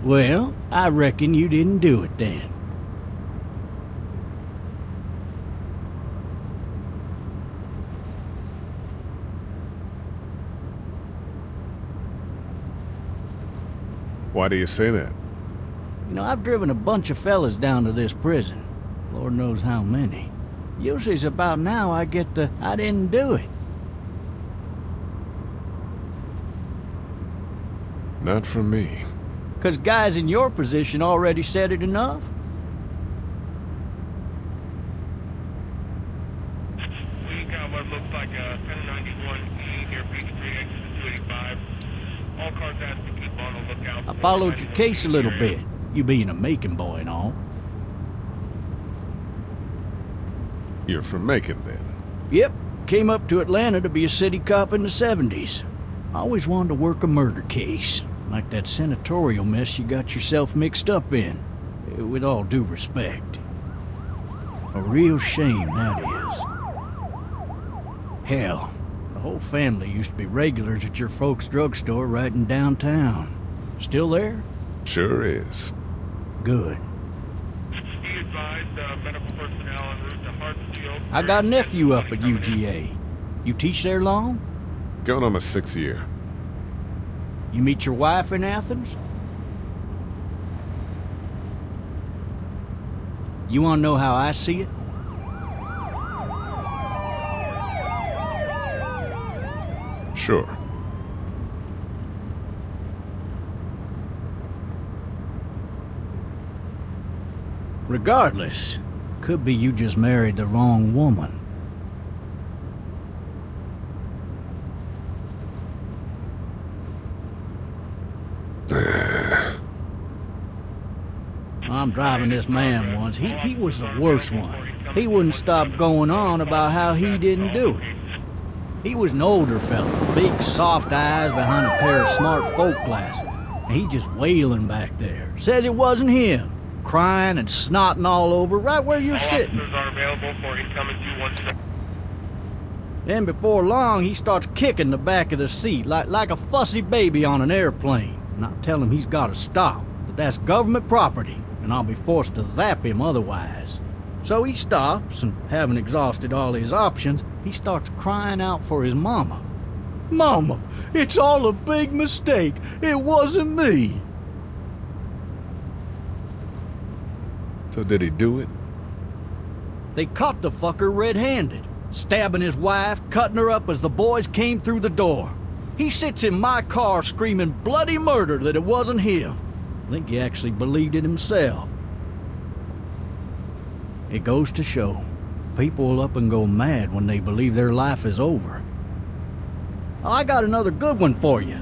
Well, I reckon you didn't do it then. Why do you say that? You know, I've driven a bunch of fellas down to this prison. Lord knows how many. Usually it's about now I get the, I didn't do it. Not from me. 'Cause guys in your position already said it enough. We got what looks like a 1091E near Peachtree, exit 285. All cars asked to keep on the lookout. I followed your case a little bit, you being a Macon boy and all. You're from Macon, then? Yep, came up to Atlanta to be a city cop in the 70s. I always wanted to work a murder case, like that senatorial mess you got yourself mixed up in, with all due respect. A real shame, that is. Hell, the whole family used to be regulars at your folks' drugstore right in downtown. Still there? Sure is. Good. Be advised, medical personnel en route to Hartsfield. I got a nephew up at UGA. You teach there long? Going on my 6th year. You meet your wife in Athens? You want to know how I see it? Sure. Regardless, could be you just married the wrong woman. I'm driving this man once. He was the worst one. He wouldn't stop going on about how he didn't do it. He was an older fella, big soft eyes behind a pair of smart folk glasses. And he just wailing back there. Says it wasn't him. Crying and snotting all over right where you're sitting. Officers are available for incoming 217. Then before long, he starts kicking the back of the seat like a fussy baby on an airplane. And I tell him he's got to stop, that that's government property, and I'll be forced to zap him otherwise. So he stops, and having exhausted all his options, he starts crying out for his mama. Mama, it's all a big mistake. It wasn't me. So did he do it? They caught the fucker red-handed, stabbing his wife, cutting her up as the boys came through the door. He sits in my car screaming bloody murder that it wasn't him. I think he actually believed it himself. It goes to show, people will up and go mad when they believe their life is over. I got another good one for you.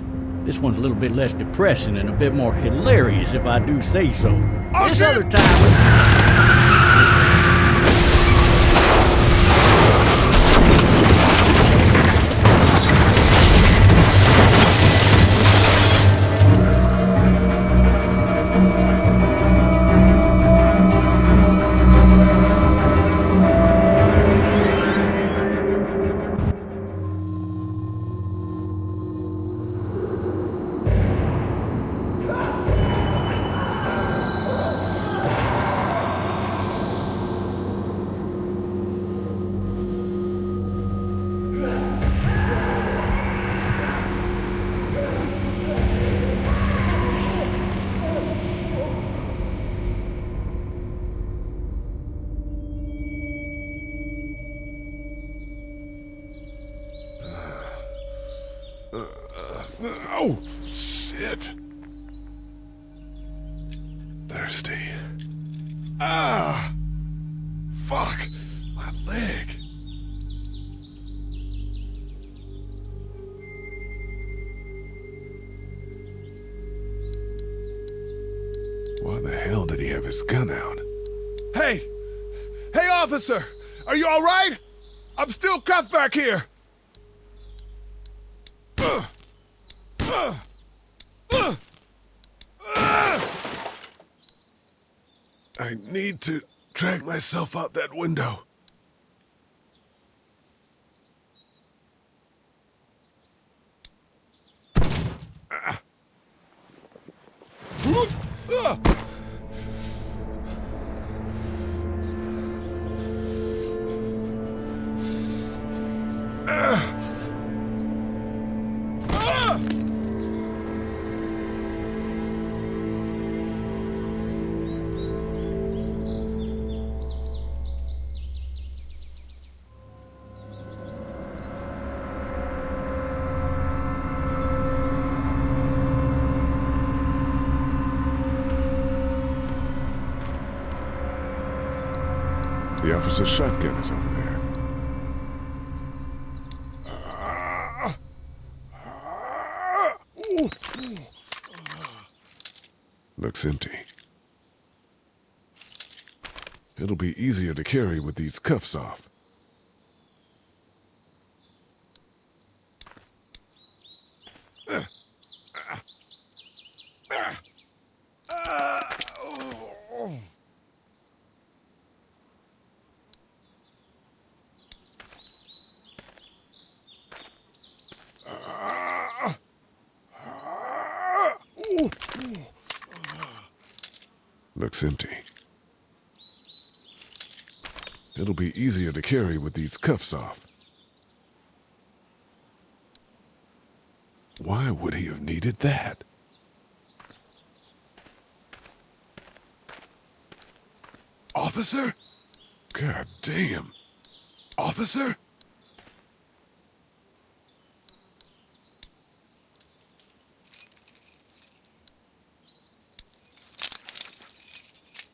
This one's a little bit less depressing and a bit more hilarious, if I do say so. Oh, this shit! other time... Oh, shit. Thirsty. Ah! Fuck! My leg. Why the hell did he have his gun out? Hey! Hey, officer! Are you all right? I'm still cuffed back here! I need to drag myself out that window. The officer's shotgun is over there. Looks empty. It'll be easier to carry with these cuffs off. Looks empty. It'll be easier to carry with these cuffs off. Why would he have needed that? Officer? God damn. Officer?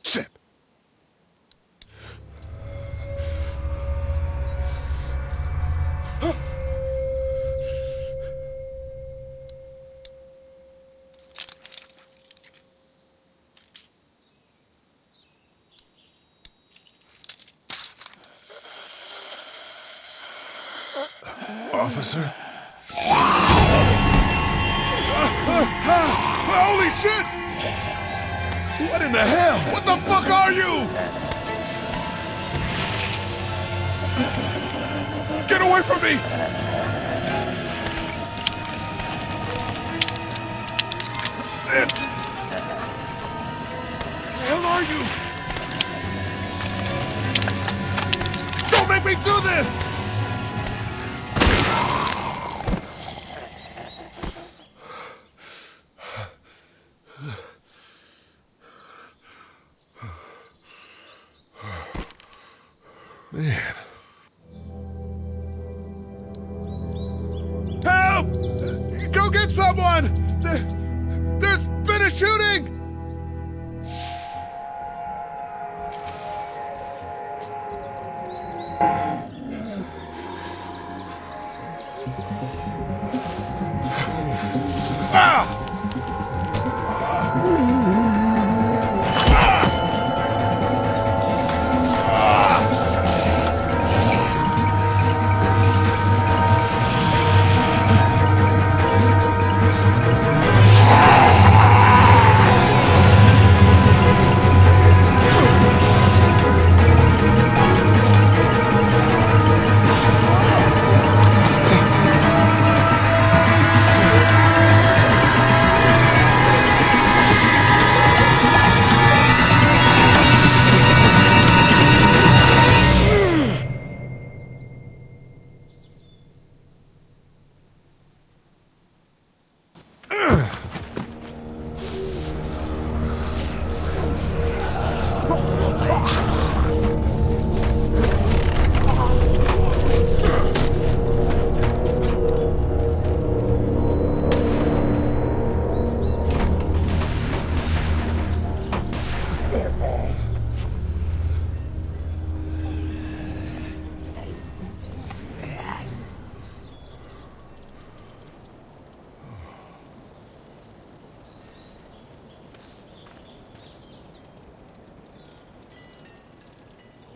Shit. Officer? Holy shit! What in the hell? What the fuck are you? Get away from me! Shit! Where the hell are you? Don't make me do this! Man. Help! Go get someone! There's been a shooting! Ah!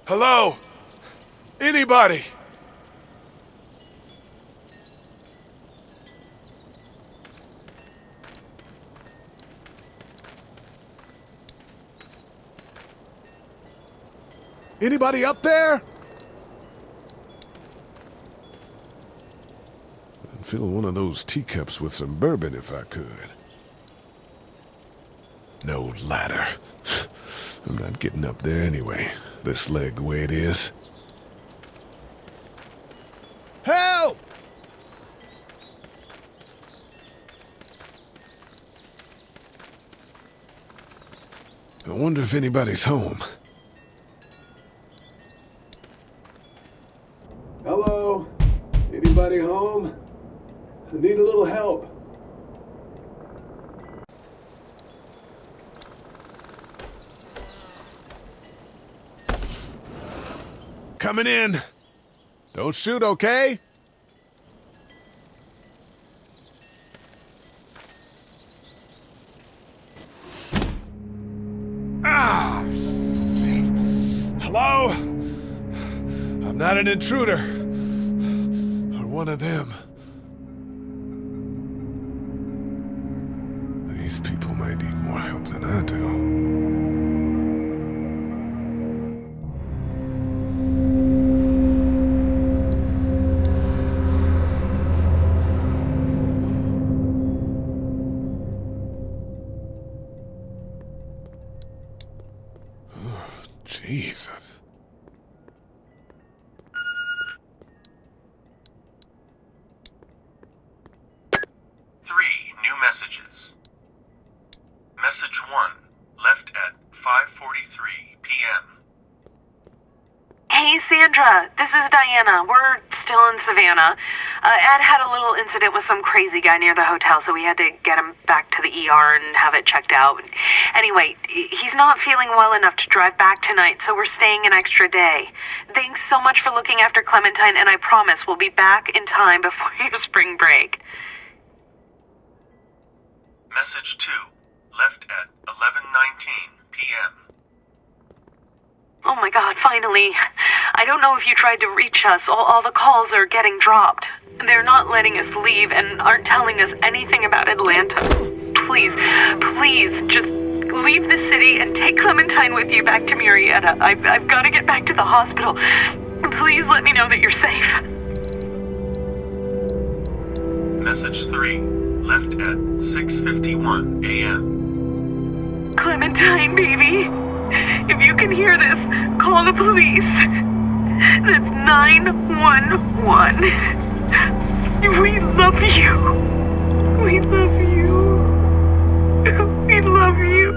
Hello? Anybody? Anybody up there? I'd fill one of those teacups with some bourbon if I could. No ladder. I'm not getting up there anyway. This leg the way it is. Help! I wonder if anybody's home. Hello? Anybody home? I need a little help. coming in. Don't shoot, okay? Ah, shit. Hello? I'm not an intruder. Or one of them. These people might need more help than I do. Jesus. 3 new messages. Message 1, left at 5:43 p.m. Hey, Sandra, this is Diana. We're still in Savannah. Ed had a little incident with some crazy guy near the hotel, so we had to get him back to the ER and have it checked out. Anyway, he's not feeling well enough to drive back tonight, so we're staying an extra day. Thanks so much for looking after Clementine, and I promise we'll be back in time before your spring break. Message 2, left at 11:19 p.m. Oh my God, finally. I don't know if you tried to reach us. All the calls are getting dropped. They're not letting us leave and aren't telling us anything about Atlanta. Please, just leave the city and take Clementine with you back to Murrieta. I've got to get back to the hospital. Please let me know that you're safe. Message 3, left at 6:51 a.m. Clementine, baby. If you can hear this, call the police. That's 911. We love you. We love you. We love you.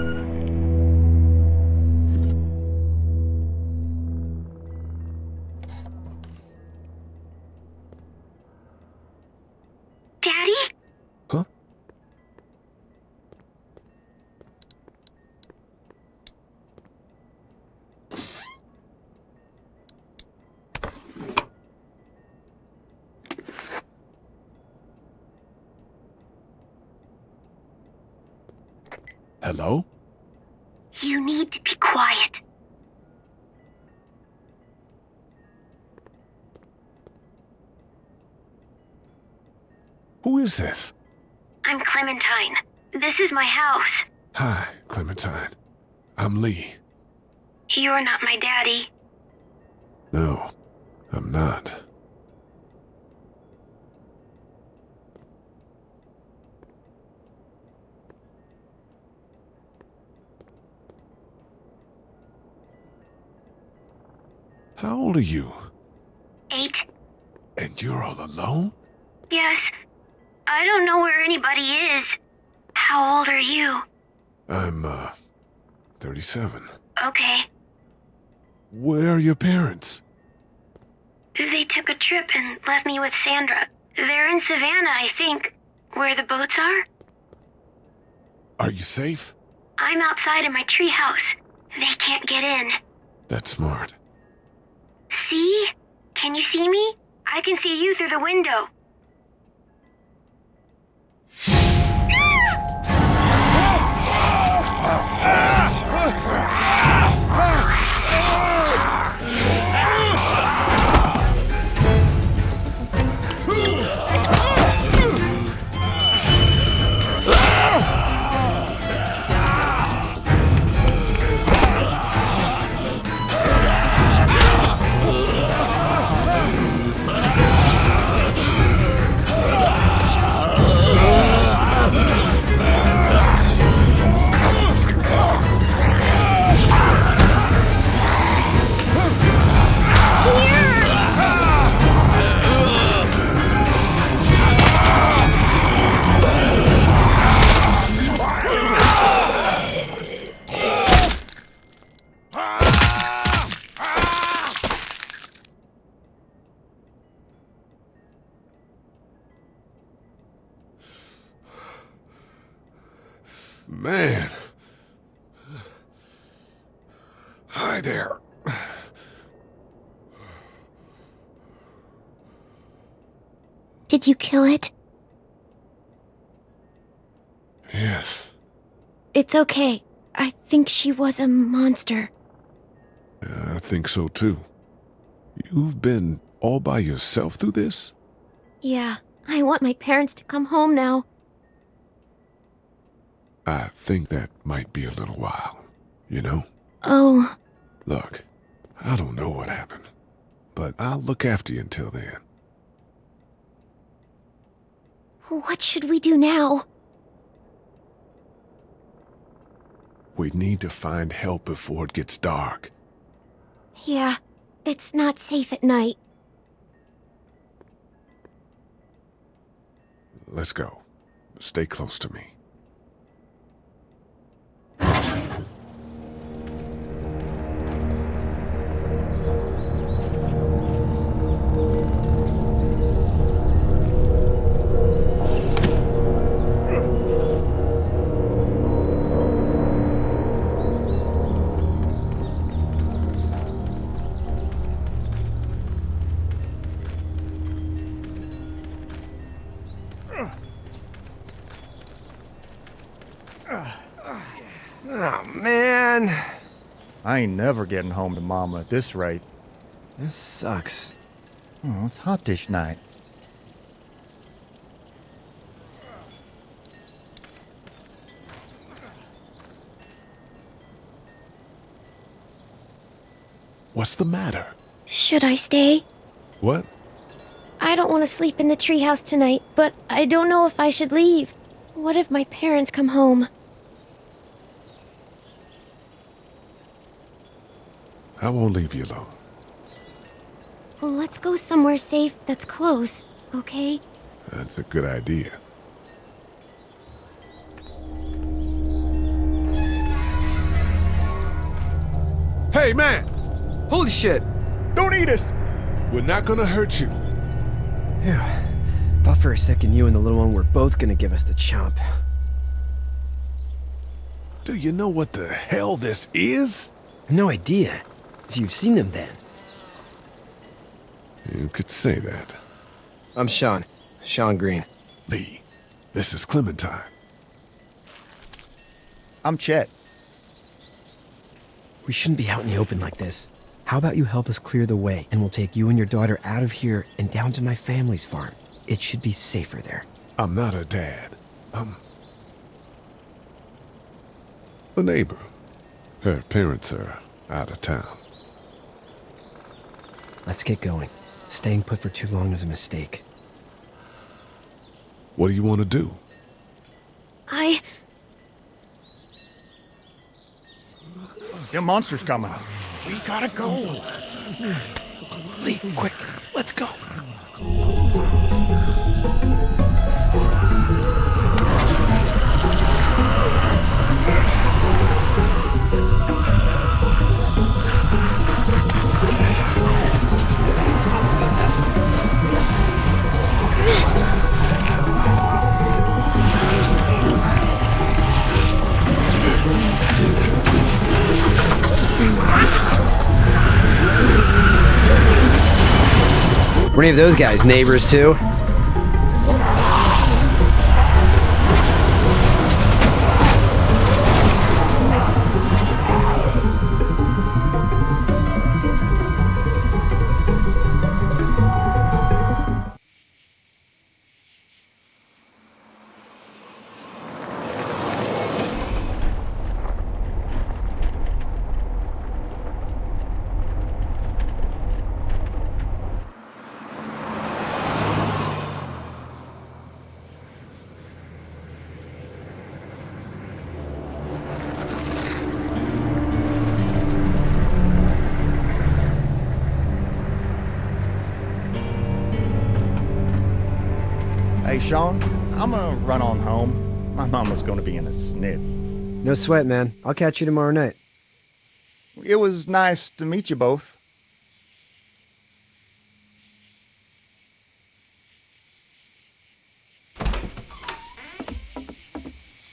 Daddy? Huh? Hello? You need to be quiet. Who is this? I'm Clementine. This is my house. Hi, Clementine. I'm Lee. You're not my daddy. No, I'm not. How old are you? 8. And you're all alone? Yes. I don't know where anybody is. How old are you? I'm, 37. Okay. Where are your parents? They took a trip and left me with Sandra. They're in Savannah, I think. Where the boats are? Are you safe? I'm outside in my treehouse. They can't get in. That's smart. See? Can you see me? I can see you through the window. Man. Hi there. Did you kill it? Yes. It's okay. I think she was a monster. I think so too. You've been all by yourself through this? Yeah, I want my parents to come home now. I think that might be a little while, you know? Oh, Look, I don't know what happened, but I'll look after you until then. what should we do now? We need to find help before it gets dark. Yeah, it's not safe at night. Let's go. Stay close to me. Oh, man. I ain't never getting home to Mama at this rate. This sucks. Oh, it's hot dish night. What's the matter? Should I stay? What? I don't want to sleep in the treehouse tonight, but I don't know if I should leave. What if my parents come home? I won't leave you alone. Well, let's go somewhere safe that's close, okay? That's a good idea. Hey, man! Holy shit! Don't eat us! We're not gonna hurt you. Phew. Thought for a second you and the little one were both gonna give us the chomp. Do you know what the hell this is? No idea. So you've seen them then? You could say that. I'm Sean. Sean Green. Lee, this is Clementine. I'm Chet. We shouldn't be out in the open like this. How about you help us clear the way, and we'll take you and your daughter out of here and down to my family's farm. It should be safer there. I'm not her dad. I'm a neighbor. Her parents are out of town. Let's get going. Staying put for too long is a mistake. What do you want to do? Them monsters coming. We gotta go. Lee, quick, let's go. Were any of those guys neighbors too? Hey, Sean, I'm gonna run on home. My mama's gonna be in a snit. No sweat, man. I'll catch you tomorrow night. It was nice to meet you both.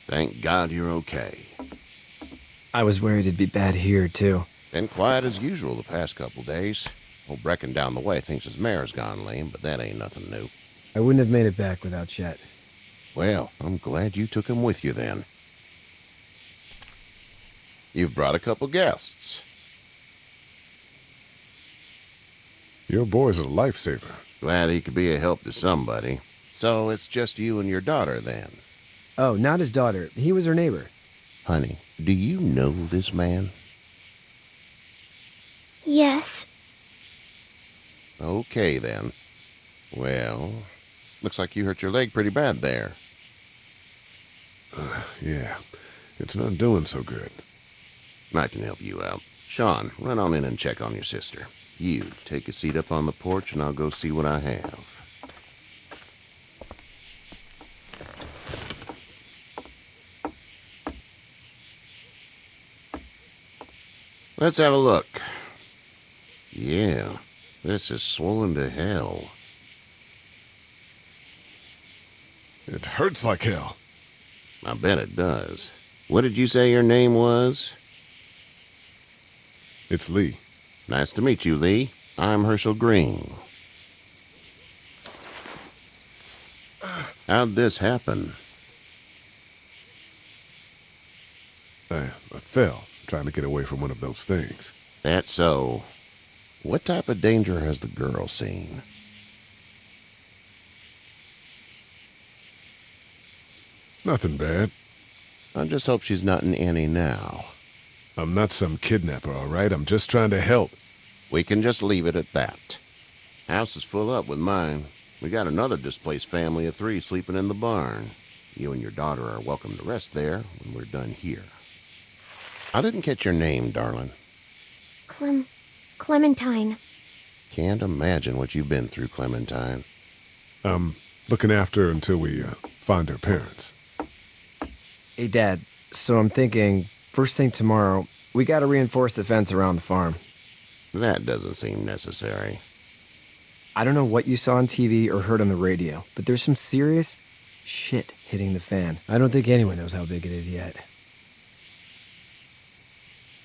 Thank God you're okay. I was worried it'd be bad here, too. Been quiet as usual the past couple days. Old Brecken down the way thinks his mare's gone lame, but that ain't nothing new. I wouldn't have made it back without Chet. Well, I'm glad you took him with you then. You've brought a couple guests. Your boy's a lifesaver. Glad he could be a help to somebody. So it's just you and your daughter then? Oh, not his daughter. He was her neighbor. Honey, do you know this man? Yes. Okay, then. Well, looks like you hurt your leg pretty bad there. Yeah, it's not doing so good. I can help you out. Sean, run on in and check on your sister. You, take a seat up on the porch and I'll go see what I have. Let's have a look. Yeah, this is swollen to hell. It hurts like hell. I bet it does. What did you say your name was? It's Lee. Nice to meet you, Lee. I'm Herschel Green. How'd this happen? I fell, trying to get away from one of those things. That's so. What type of danger has the girl seen? Nothing bad. I just hope she's not in any now. I'm not some kidnapper, all right? I'm just trying to help. We can just leave it at that. House is full up with mine. We got another displaced family of 3 sleeping in the barn. You and your daughter are welcome to rest there when we're done here. I didn't catch your name, darling. Clementine. Can't imagine what you've been through, Clementine. I'm looking after her until we find her parents. Hey, Dad, so I'm thinking, first thing tomorrow, we gotta reinforce the fence around the farm. That doesn't seem necessary. I don't know what you saw on TV or heard on the radio, but there's some serious shit hitting the fan. I don't think anyone knows how big it is yet.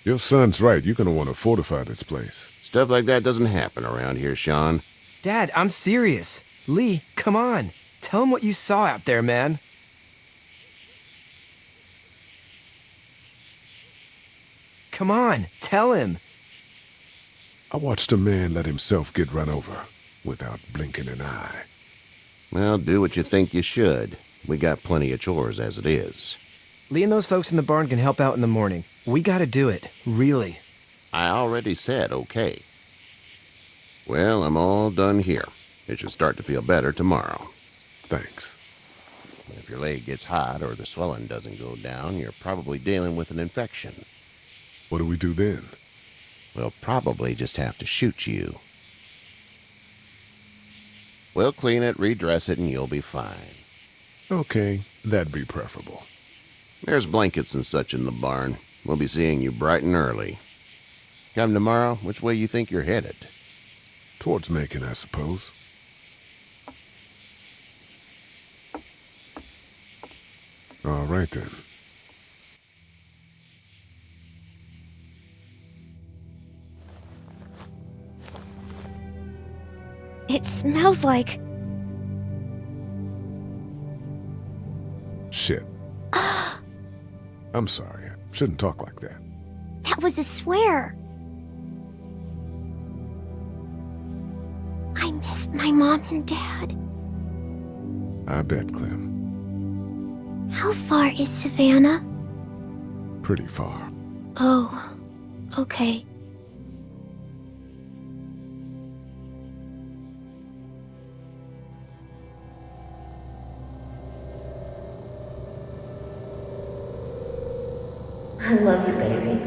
Your son's right. You're gonna want to fortify this place. Stuff like that doesn't happen around here, Sean. Dad, I'm serious. Lee, come on. Tell him what you saw out there, man. Come on, tell him. I watched a man let himself get run over without blinking an eye. Well, do what you think you should. We got plenty of chores as it is. Lee and those folks in the barn can help out in the morning. We gotta do it, really. I already said okay. Well, I'm all done here. It should start to feel better tomorrow. Thanks. If your leg gets hot or the swelling doesn't go down, you're probably dealing with an infection. What do we do then? We'll probably just have to shoot you. We'll clean it, redress it, and you'll be fine. Okay, that'd be preferable. There's blankets and such in the barn. We'll be seeing you bright and early. Come tomorrow, which way you think you're headed? Towards Macon, I suppose. All right, then. It smells like... Shit. I'm sorry. I shouldn't talk like that. That was a swear. I missed my mom and dad. I bet, Clem. How far is Savannah? Pretty far. Oh, okay. I love you, baby.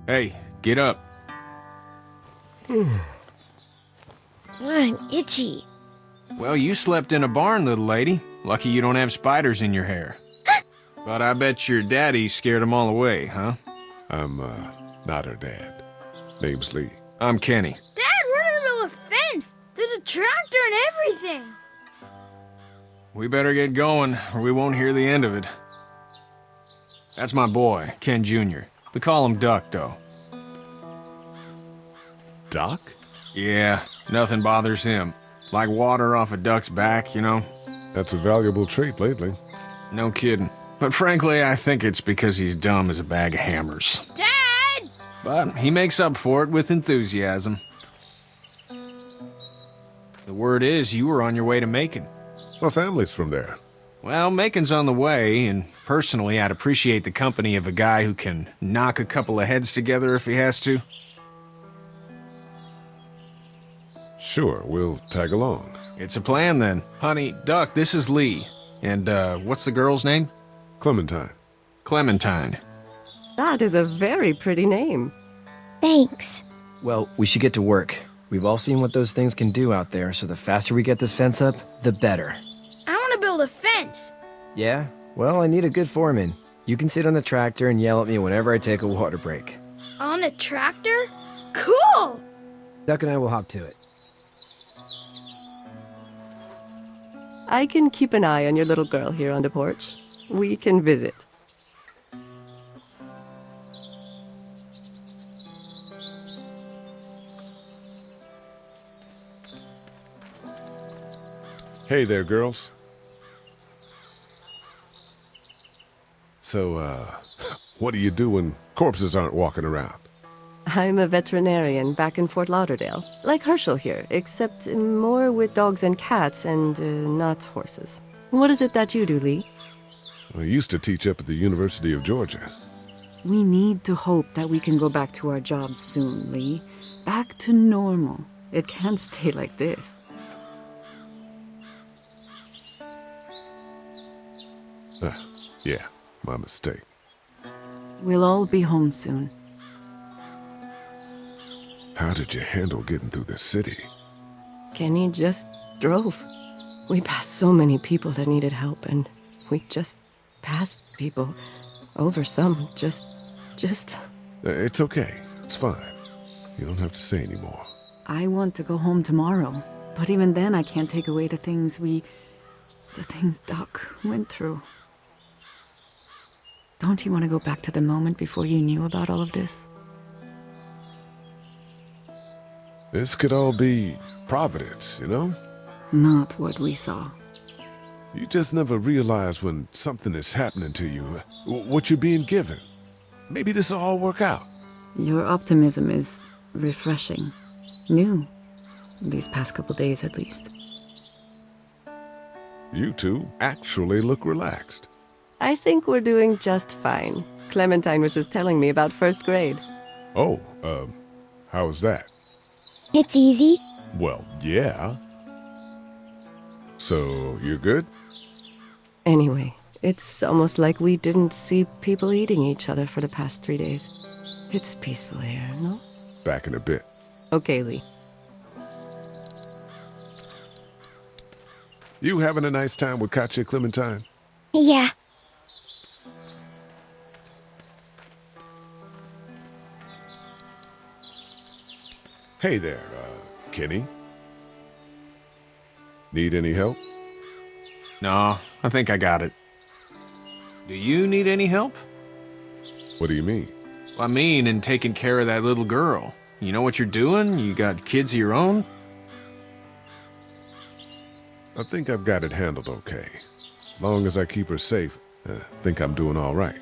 Hey, get up. I'm itchy. Well, you slept in a barn, little lady. Lucky you don't have spiders in your hair. But I bet your daddy scared them all away, huh? I'm, not her dad. Name's Lee. I'm Kenny. Dad, we're in the middle of a fence. There's a tractor and everything. We better get going, or we won't hear the end of it. That's my boy, Ken Jr. They call him Duck, though. Doc? Yeah, nothing bothers him. Like water off a duck's back, you know? That's a valuable trait lately. No kidding. But frankly, I think it's because he's dumb as a bag of hammers. Dad! But he makes up for it with enthusiasm. The word is you were on your way to Macon. My family's from there. Well, Macon's on the way, and personally, I'd appreciate the company of a guy who can knock a couple of heads together if he has to. Sure, we'll tag along. It's a plan, then. Honey, Duck, this is Lee. And, what's the girl's name? Clementine. Clementine. That is a very pretty name. Thanks. Well, we should get to work. We've all seen what those things can do out there, so the faster we get this fence up, the better. I want to build a fence. Yeah? Well, I need a good foreman. You can sit on the tractor and yell at me whenever I take a water break. On a tractor? Cool! Duck and I will hop to it. I can keep an eye on your little girl here on the porch. We can visit. Hey there, girls. So, what do you do when corpses aren't walking around? I'm a veterinarian back in Fort Lauderdale, like Herschel here, except more with dogs and cats and not horses. What is it that you do, Lee? I used to teach up at the University of Georgia. We need to hope that we can go back to our jobs soon, Lee. Back to normal. It can't stay like this. Yeah, my mistake. We'll all be home soon. How did you handle getting through the city? Kenny just drove. We passed so many people that needed help, and we just passed people. Over some, just... It's okay. It's fine. You don't have to say anymore. I want to go home tomorrow, but even then I can't take away the things Duck went through. Don't you want to go back to the moment before you knew about all of this? This could all be Providence, you know? Not what we saw. You just never realize when something is happening to you, what you're being given. Maybe this will all work out. Your optimism is refreshing. New. These past couple days, at least. You two actually look relaxed. I think we're doing just fine. Clementine was just telling me about first grade. Oh, how was that? It's easy. Well, yeah. So, you're good? Anyway, it's almost like we didn't see people eating each other for the past 3 days. It's peaceful here, no? Back in a bit. Okay, Lee. You having a nice time with Katya, Clementine? Yeah. Hey there, Kenny. Need any help? No, I think I got it. Do you need any help? What do you mean? I mean, in taking care of that little girl. You know what you're doing? You got kids of your own? I think I've got it handled okay. As long as I keep her safe, I think I'm doing all right.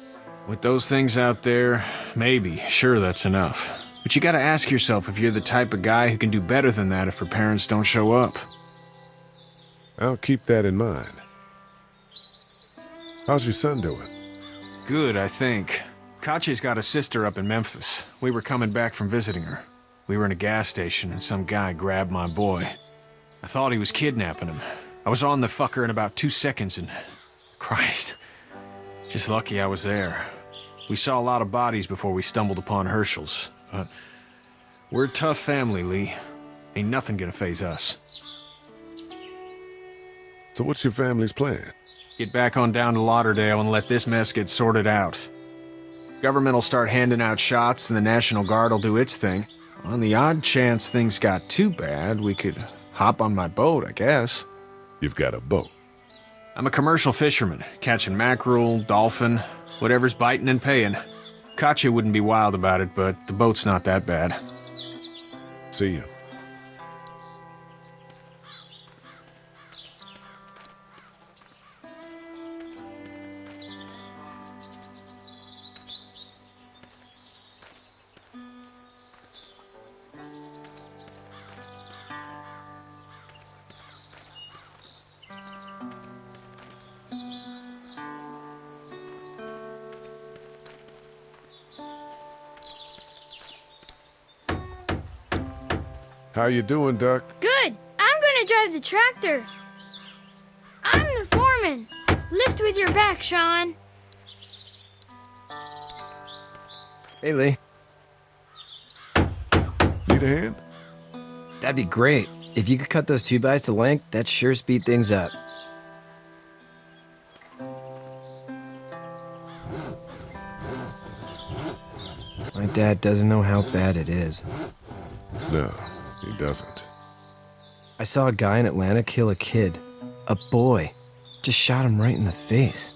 With those things out there, maybe. Sure, that's enough. But you gotta ask yourself if you're the type of guy who can do better than that if her parents don't show up. I'll keep that in mind. How's your son doing? Good, I think. Katya's got a sister up in Memphis. We were coming back from visiting her. We were in a gas station and some guy grabbed my boy. I thought he was kidnapping him. I was on the fucker in about 2 seconds and... Christ. Just lucky I was there. We saw a lot of bodies before we stumbled upon Herschel's. But we're a tough family, Lee. Ain't nothing gonna faze us. So what's your family's plan? Get back on down to Lauderdale and let this mess get sorted out. Government will start handing out shots and the National Guard will do its thing. On the odd chance things got too bad, we could hop on my boat, I guess. You've got a boat? I'm a commercial fisherman, catching mackerel, dolphin, whatever's biting and paying. Katya wouldn't be wild about it, but the boat's not that bad. See you. How you doing, Duck? Good. I'm gonna drive the tractor. I'm the foreman. Lift with your back, Sean. Hey, Lee. Need a hand? That'd be great. If you could cut those 2x to length, that'd sure speed things up. My dad doesn't know how bad it is. No, he doesn't. I saw a guy in Atlanta kill a kid. A boy. Just shot him right in the face.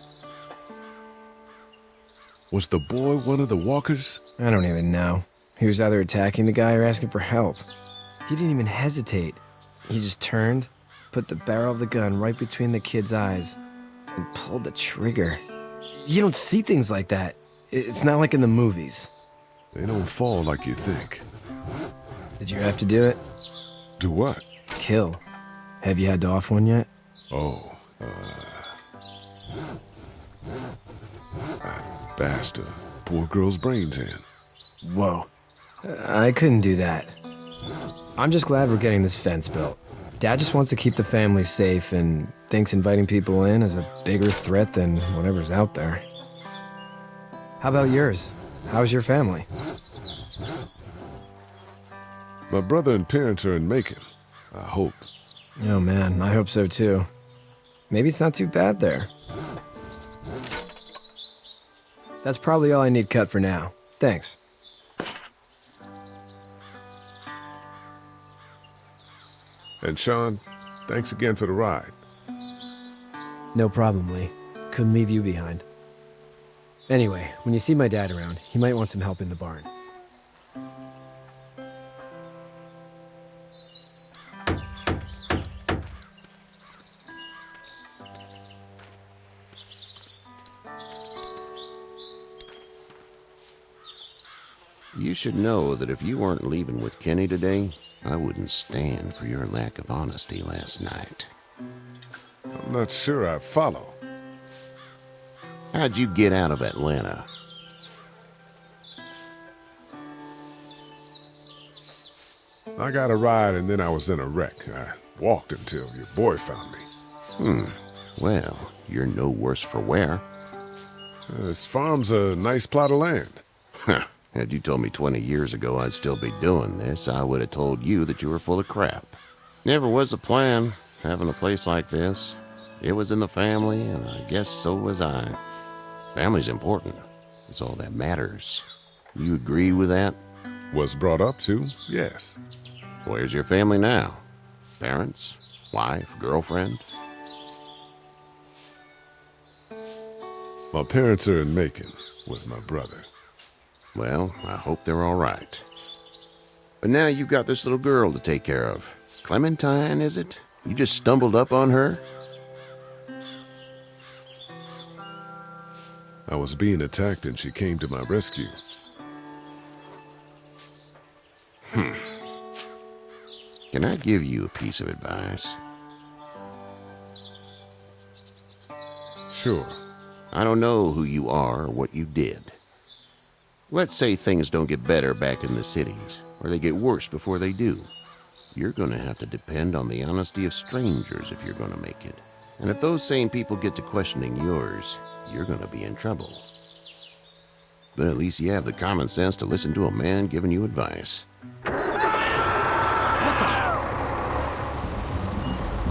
Was the boy one of the walkers? I don't even know. He was either attacking the guy or asking for help. He didn't even hesitate. He just turned, put the barrel of the gun right between the kid's eyes, and pulled the trigger. You don't see things like that. It's not like in the movies. They don't fall like you think. Did you have to do it? Do what? Kill. Have you had to off one yet? Oh, I bashed a poor girl's brains in. Whoa. I couldn't do that. I'm just glad we're getting this fence built. Dad just wants to keep the family safe and thinks inviting people in is a bigger threat than whatever's out there. How about yours? How's your family? My brother and parents are in Macon. I hope. Oh man, I hope so too. Maybe it's not too bad there. That's probably all I need cut for now. Thanks. And Sean, thanks again for the ride. No problem, Lee. Couldn't leave you behind. Anyway, when you see my dad around, he might want some help in the barn. You should know that if you weren't leaving with Kenny today, I wouldn't stand for your lack of honesty last night. I'm not sure I follow. How'd you get out of Atlanta? I got a ride and then I was in a wreck. I walked until your boy found me. Well, you're no worse for wear. This farm's a nice plot of land. Huh. Had you told me 20 years ago I'd still be doing this, I would have told you that you were full of crap. Never was a plan, having a place like this. It was in the family, and I guess so was I. Family's important. It's all that matters. You agree with that? Was brought up to, yes. Where's your family now? Parents? Wife? Girlfriend? My parents are in Macon with my brother. Well, I hope they're all right. But now you've got this little girl to take care of. Clementine, is it? You just stumbled up on her? I was being attacked and she came to my rescue. Can I give you a piece of advice? Sure. I don't know who you are or what you did. Let's say things don't get better back in the cities, or they get worse before they do. You're going to have to depend on the honesty of strangers if you're going to make it. And if those same people get to questioning yours, you're going to be in trouble. But at least you have the common sense to listen to a man giving you advice.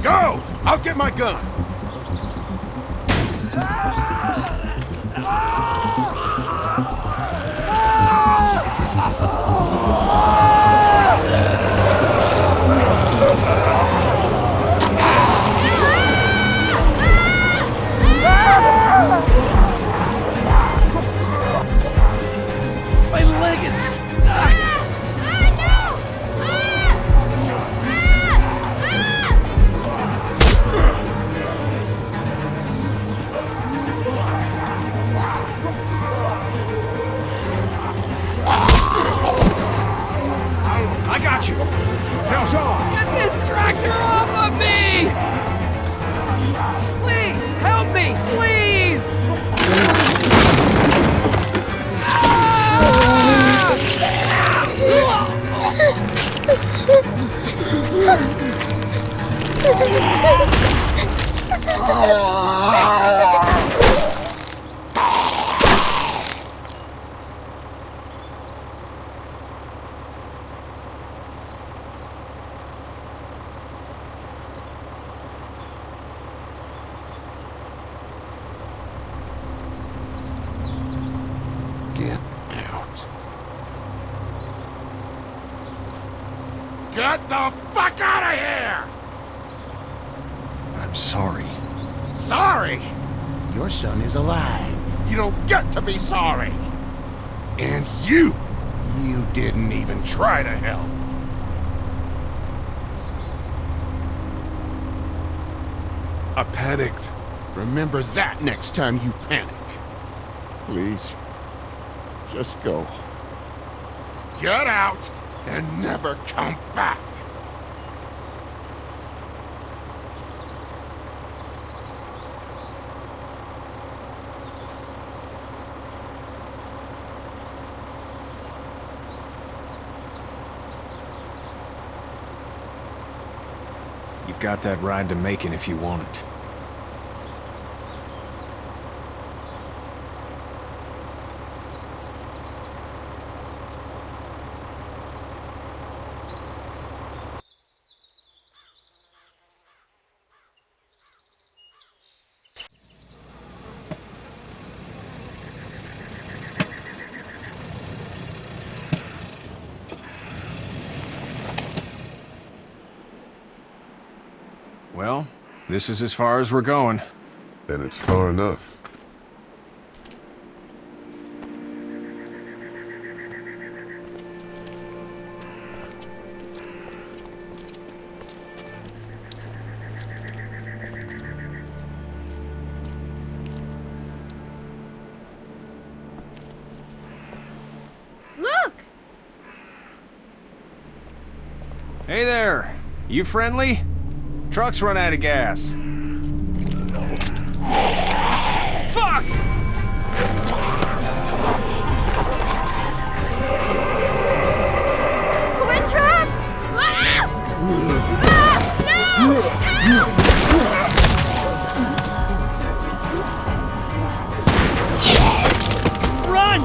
Go! I'll get my gun! Get out. Get the fuck out of here! I'm sorry. Sorry? Your son is alive. You don't get to be sorry. And you didn't even try to help. I panicked. Remember that next time you panic. Please, just go. Get out and never come back. You've got that ride to Macon if you want it. Well, this is as far as we're going. Then it's far enough. Look! Hey there! You friendly? Truck's run out of gas. Fuck! We're trapped! Ah! Ah! No! Help! Run!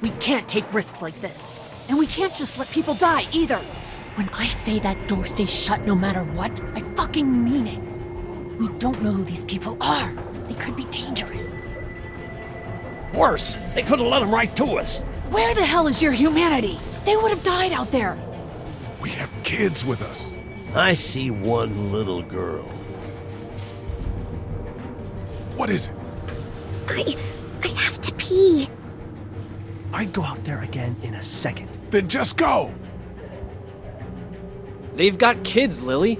We can't take risks like this. And we can't just let people die, either. When I say that door stays shut no matter what, I fucking mean it. We don't know who these people are. They could be dangerous. Worse, they could have let them right to us. Where the hell is your humanity? They would have died out there. We have kids with us. I see one little girl. What is it? I have to pee. I'd go out there again in a second. Then just go! They've got kids, Lily.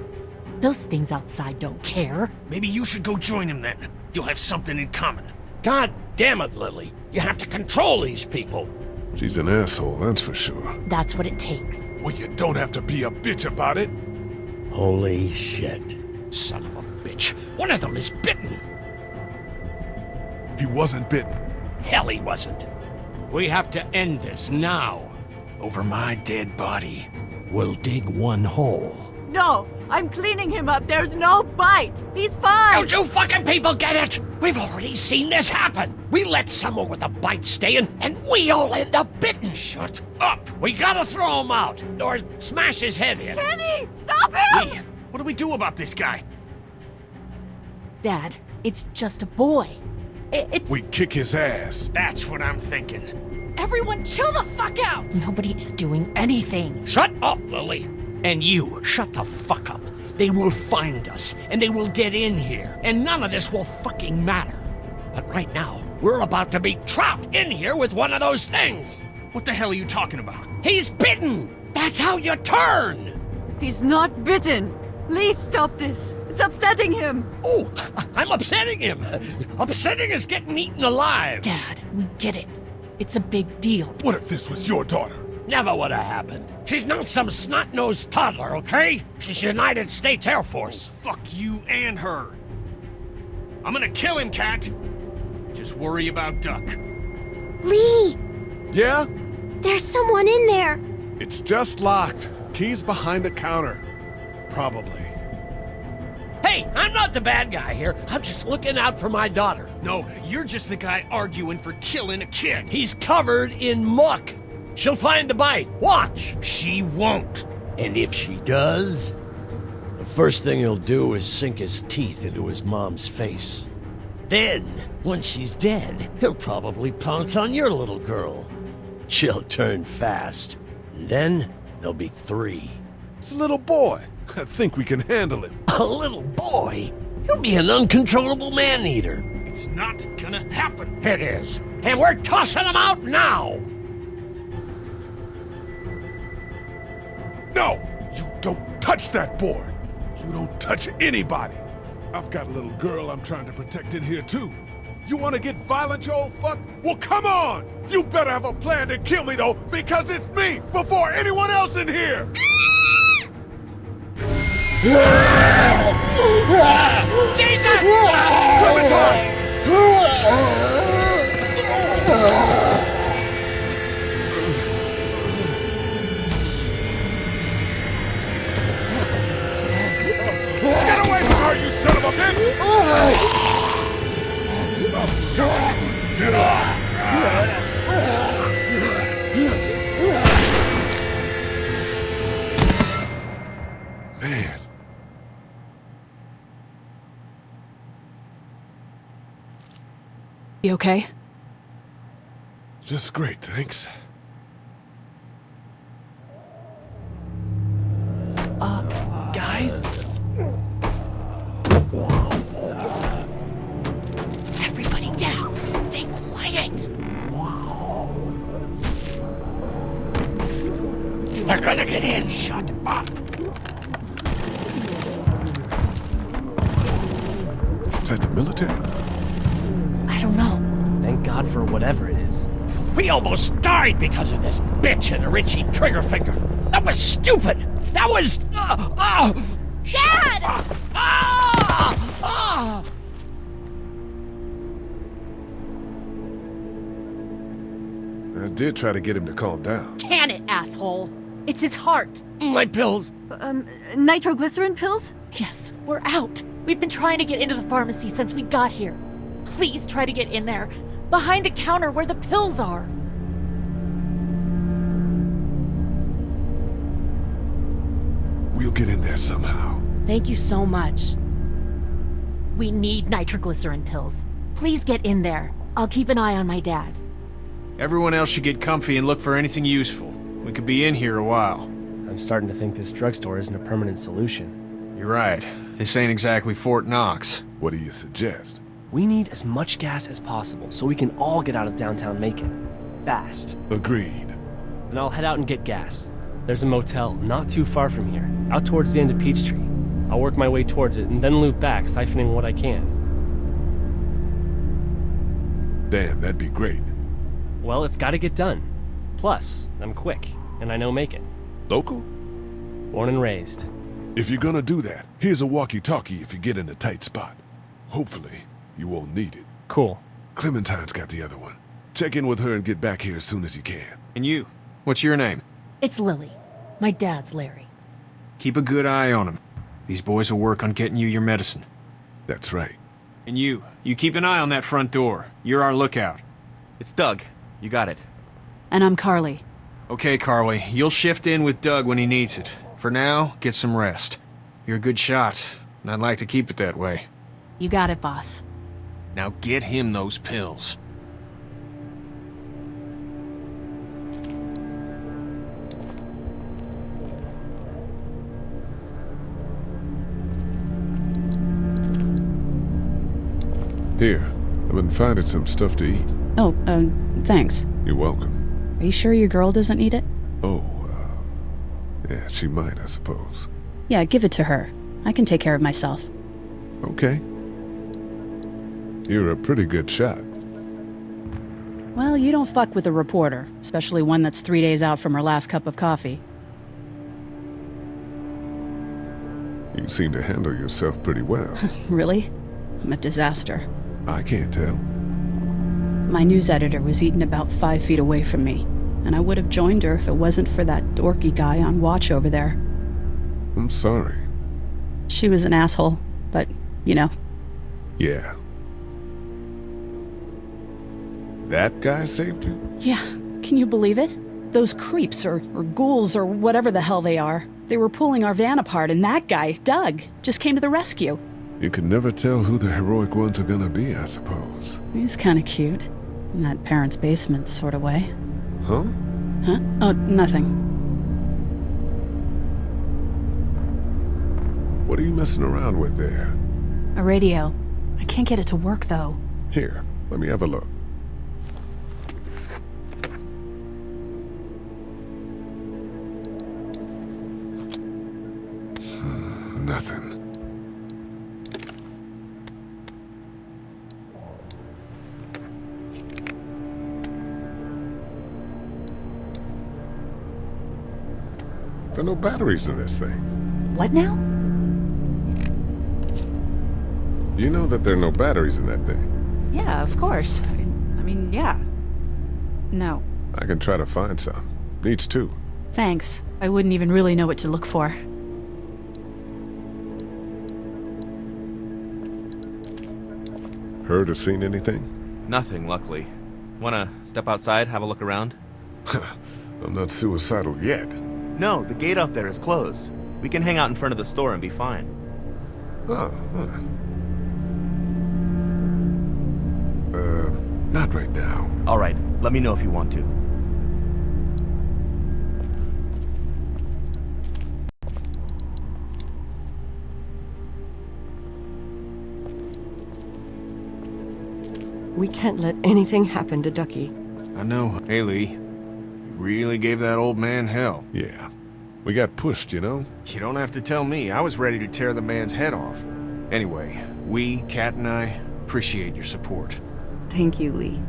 Those things outside don't care. Maybe you should go join them then. You'll have something in common. God damn it, Lily. You have to control these people. She's an asshole, that's for sure. That's what it takes. Well, you don't have to be a bitch about it. Holy shit. Son of a bitch. One of them is bitten. He wasn't bitten. Hell, he wasn't. We have to end this now. Over my dead body. We'll dig one hole. No, I'm cleaning him up. There's no bite. He's fine. Don't you fucking people get it? We've already seen this happen. We let someone with a bite stay in, and we all end up bitten. Shut up. We gotta throw him out, or smash his head in. Kenny, stop him! What do we do about this guy? Dad, it's just a boy. It's... We kick his ass. That's what I'm thinking. Everyone chill the fuck out! Nobody is doing anything. Shut up, Lily. And you, shut the fuck up. They will find us, and they will get in here, and none of this will fucking matter. But right now, we're about to be trapped in here with one of those things. What the hell are you talking about? He's bitten! That's how you turn! He's not bitten. Lee, stop this. It's upsetting him. Oh, I'm upsetting him. Upsetting is getting eaten alive. Dad, we get it. It's a big deal. What if this was your daughter? Never would have happened. She's not some snot-nosed toddler, okay? She's United States Air Force. Fuck you and her. I'm gonna kill him, Cat. Just worry about Duck. Lee! Yeah? There's someone in there! It's just locked. Key's behind the counter. Probably. Hey, I'm not the bad guy here. I'm just looking out for my daughter. No, you're just the guy arguing for killing a kid. He's covered in muck. She'll find the bite. Watch! She won't. And if she does, the first thing he'll do is sink his teeth into his mom's face. Then, when she's dead, he'll probably pounce on your little girl. She'll turn fast. And then, there'll be 3. It's a little boy. I think we can handle him. A little boy? He'll be an uncontrollable man-eater. It's not gonna happen. It is. And we're tossing him out now! No! You don't touch that boy! You don't touch anybody! I've got a little girl I'm trying to protect in here, too. You want to get violent, you old fuck? Well, come on! You better have a plan to kill me, though, because it's me before anyone else in here! Jesus! Clementine! Get away from her, you son of a bitch! Man. You okay? Just great, thanks. Guys? Everybody down! Stay quiet! They're gonna get in! Shut up! Is that the military? I don't know. Thank God for whatever it is. We almost died because of this bitch and the Richie Triggerfinger. That was stupid! That was... Dad! I did try to get him to calm down. Can it, asshole? It's his heart. My pills. Nitroglycerin pills? Yes, we're out. We've been trying to get into the pharmacy since we got here. Please try to get in there. Behind the counter where the pills are. We'll get in there somehow. Thank you so much. We need nitroglycerin pills. Please get in there. I'll keep an eye on my dad. Everyone else should get comfy and look for anything useful. We could be in here a while. I'm starting to think this drugstore isn't a permanent solution. You're right. This ain't exactly Fort Knox. What do you suggest? We need as much gas as possible so we can all get out of downtown Macon. Fast. Agreed. Then I'll head out and get gas. There's a motel not too far from here, out towards the end of Peachtree. I'll work my way towards it and then loop back, siphoning what I can. Damn, that'd be great. Well, it's gotta get done. Plus, I'm quick, and I know Macon. Local? Born and raised. If you're gonna do that, here's a walkie-talkie if you get in a tight spot. Hopefully, you won't need it. Cool. Clementine's got the other one. Check in with her and get back here as soon as you can. And you? What's your name? It's Lily. My dad's Larry. Keep a good eye on him. These boys will work on getting you your medicine. That's right. And you keep an eye on that front door. You're our lookout. It's Doug. You got it. And I'm Carly. Okay, Carly. You'll shift in with Doug when he needs it. For now, get some rest. You're a good shot, and I'd like to keep it that way. You got it, boss. Now get him those pills. Here, I've been finding some stuff to eat. Oh, thanks. You're welcome. Are you sure your girl doesn't need it? Oh, yeah, she might, I suppose. Yeah, give it to her. I can take care of myself. Okay. You're a pretty good shot. Well, you don't fuck with a reporter, especially one that's 3 days out from her last cup of coffee. You seem to handle yourself pretty well. Really? I'm a disaster. I can't tell. My news editor was eaten about 5 feet away from me, and I would have joined her if it wasn't for that dorky guy on watch over there. I'm sorry. She was an asshole, but, you know. Yeah. That guy saved you? Yeah, can you believe it? Those creeps, or ghouls, or whatever the hell they are. They were pulling our van apart, and that guy, Doug, just came to the rescue. You can never tell who the heroic ones are gonna be, I suppose. He's kinda cute. In that parents' basement sort of way. Huh? Huh? Oh, nothing. What are you messing around with there? A radio. I can't get it to work, though. Here, let me have a look. Nothing. There are no batteries in this thing. What now? You know that there are no batteries in that thing. Yeah, of course. I mean, yeah. No. I can try to find some. Needs two. Thanks. I wouldn't even really know what to look for. Heard or seen anything? Nothing, luckily. Wanna step outside, have a look around? I'm not suicidal yet. No, the gate out there is closed. We can hang out in front of the store and be fine. Oh, not right now. Alright, let me know if you want to. We can't let anything happen to Ducky. I know. Hey, Lee. You really gave that old man hell. Yeah. We got pushed, you know? You don't have to tell me. I was ready to tear the man's head off. Anyway, we, Kat and I, appreciate your support. Thank you, Lee.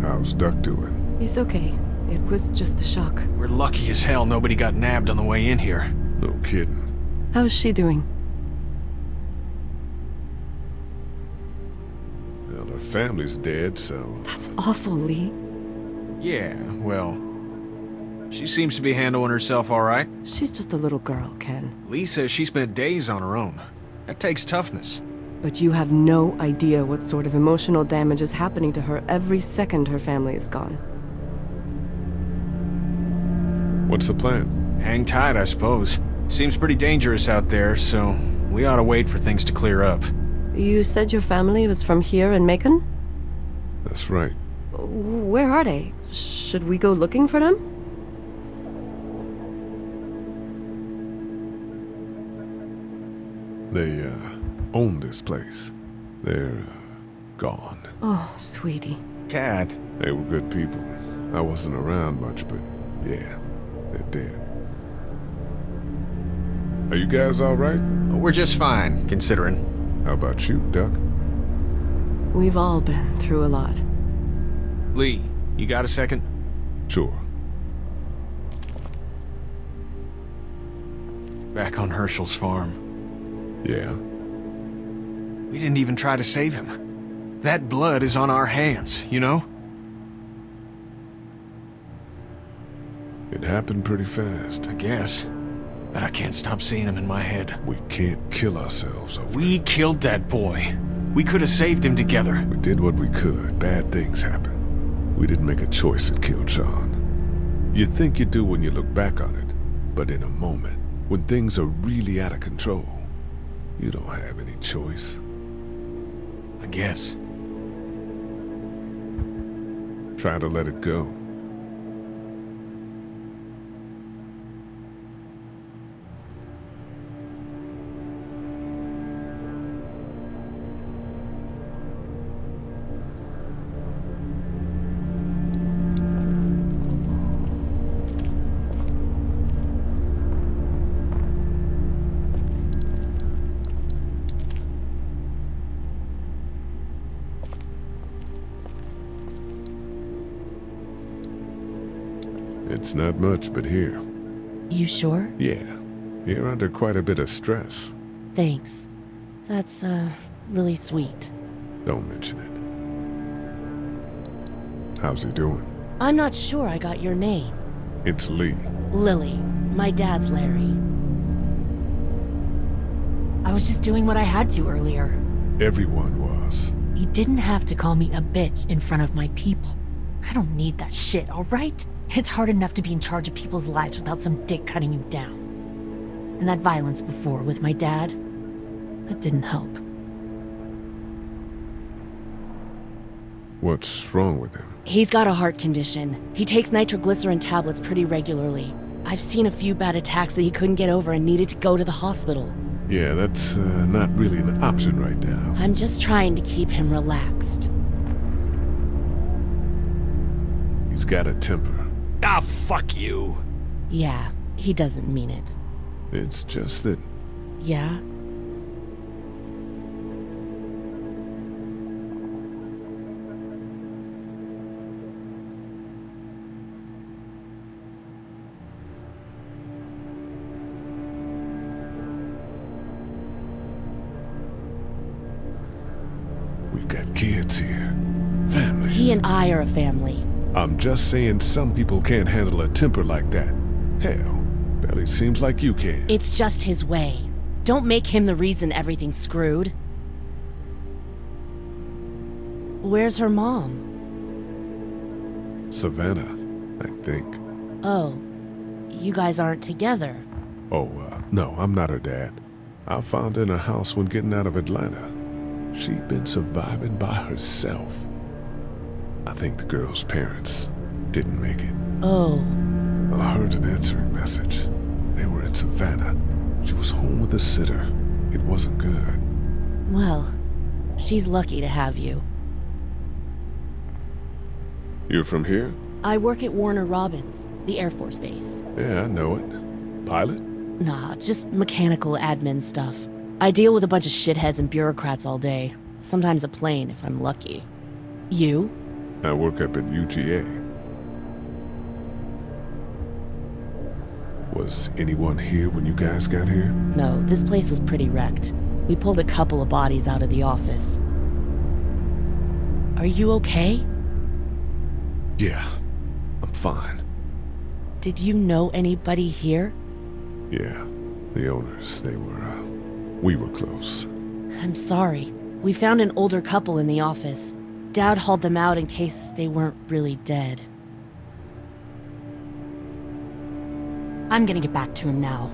How's Duck doing? He's okay. It was just a shock. We're lucky as hell nobody got nabbed on the way in here. No kidding. How's she doing? Well, her family's dead, so... That's awful, Lee. Yeah, well... She seems to be handling herself all right. She's just a little girl, Ken. Lee says she spent days on her own. That takes toughness. But you have no idea what sort of emotional damage is happening to her every second her family is gone. What's the plan? Hang tight, I suppose. Seems pretty dangerous out there, so we ought to wait for things to clear up. You said your family was from here in Macon? That's right. Where are they? Should we go looking for them? They, own this place. They're, gone. Oh, sweetie. Kat. They were good people. I wasn't around much, but yeah, they're dead. Are you guys all right? We're just fine, considering. How about you, Duck? We've all been through a lot. Lee, you got a second? Sure. Back on Herschel's farm. Yeah? We didn't even try to save him. That blood is on our hands, you know? It happened pretty fast. I guess. But I can't stop seeing him in my head. We can't kill ourselves over We killed that boy. We could have saved him together. We did what we could. Bad things happen. We didn't make a choice that killed Sean. You think you do when you look back on it. But in a moment, when things are really out of control, you don't have any choice. I guess. Try to let it go. It's not much, but here. You sure? Yeah. You're under quite a bit of stress. Thanks. That's, really sweet. Don't mention it. How's he doing? I'm not sure I got your name. It's Lee. Lily. My dad's Larry. I was just doing what I had to earlier. Everyone was. You didn't have to call me a bitch in front of my people. I don't need that shit, alright? It's hard enough to be in charge of people's lives without some dick cutting you down. And that violence before with my dad, that didn't help. What's wrong with him? He's got a heart condition. He takes nitroglycerin tablets pretty regularly. I've seen a few bad attacks that he couldn't get over and needed to go to the hospital. Yeah, that's not really an option right now. I'm just trying to keep him relaxed. He's got a temper. Ah, fuck you. Yeah, he doesn't mean it. It's just that... Yeah? We've got kids here. Families. He and I are a family. I'm just saying some people can't handle a temper like that. Hell, barely seems like you can. It's just his way. Don't make him the reason everything's screwed. Where's her mom? Savannah, I think. Oh, you guys aren't together. Oh, no, I'm not her dad. I found her in a house when getting out of Atlanta. She'd been surviving by herself. I think the girl's parents didn't make it. Oh. I heard an answering message. They were in Savannah. She was home with a sitter. It wasn't good. Well, she's lucky to have you. You're from here? I work at Warner Robins, the Air Force Base. Yeah, I know it. Pilot? Nah, just mechanical admin stuff. I deal with a bunch of shitheads and bureaucrats all day. Sometimes a plane, if I'm lucky. You? I work up at UGA. Was anyone here when you guys got here? No, this place was pretty wrecked. We pulled a couple of bodies out of the office. Are you okay? Yeah, I'm fine. Did you know anybody here? Yeah, the owners, we were close. I'm sorry. We found an older couple in the office. Dad hauled them out in case they weren't really dead. I'm gonna get back to him now.